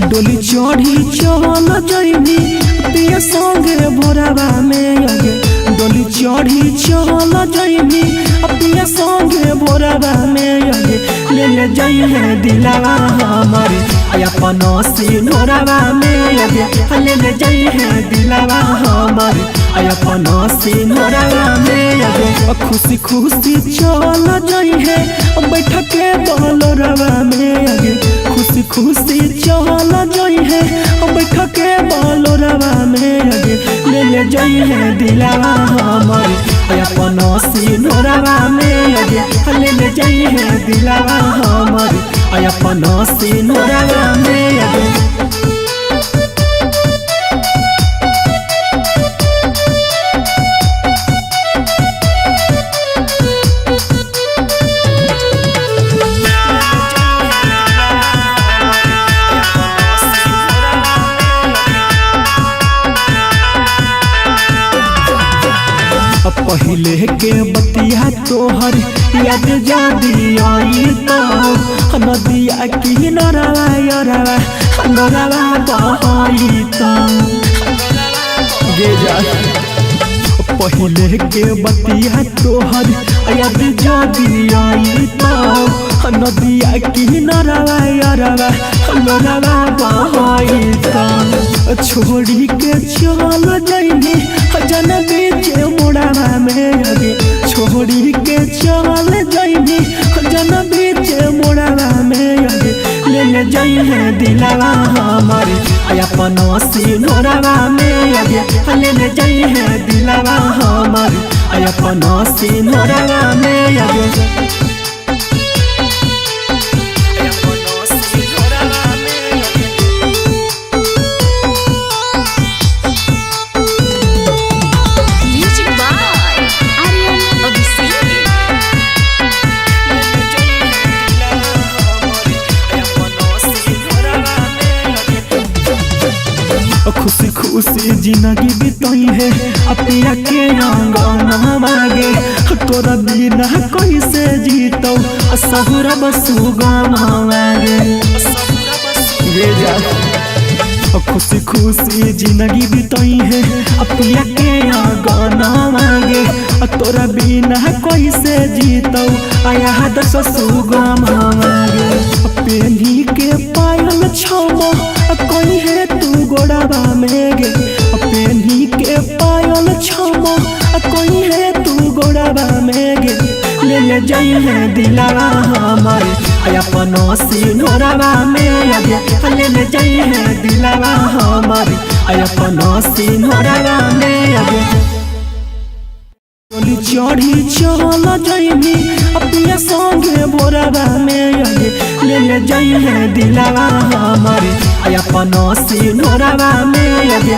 डोली चढ़ी चल जइनी पिया संगे भोरवा में आगे डोली चढ़ी चल जइनी पिया संगे भोरवा में आगे ले ले जइहे दिलावा हमारे अपन सिनोरवा में आगे ले ले जइहे दिलावा हमारे अपन सिनोरवा में आगे खुशी खुशी चल जइहे बैठ के बोलोरवा में आगे खुशी खुशी चल जइहे बैठ के बोलोरवा में आगे ले ले जइहे दिलावा हमारे अपन सिनोरवा में आगे ले ले जइहे दिलावा हमारे अपन सिनोरवा में आगे पहले के बतिया तोहर याद जादी आई तो नदिया की नरवा यरवा नरवा बहाई तो गे जा पहले के बतिया तोहर याद जादी आई तो नदिया की नरवा यरवा नरवा बहाई तो छोड़ी के चल जइनी जन बीच मोड़वा में आगे छोड़ी के चल जइनी जन बीच मोड़वा में आगे ले ले जइहे दिलावा हमारे अपन सिनोरवा में आगे ले ले जइहे दिलावा हमारे अपन सिनोरवा में आगे खुशी खुशी जिंदगी बिताई है पिया के अंगना मांगे तोरा बिना कैसे जीतो सहुरा बसुगा मांगे ये जा खुशी खुशी जिंदगी बिताई है पिया के अंगना मांगे तोरा बिना कैसे जीतो आया दस सुगा मांगे पेनी के पायल छमो कोई है तू गोड़ावा में गे पेनी के पायल छमो कोई है तू गोड़ावा में गे ले ले जइहे दिलावा हमारे अपन सिनोरवा में आगे ले ले जइहे दिलावा हमारे अपन सिनोरवा में आगे डोली चढ़ी चल जइनी पिया संगे भोरवा में आगे ले ले जइहे दिलावा हमारे अपन सिनोरवा में आगे।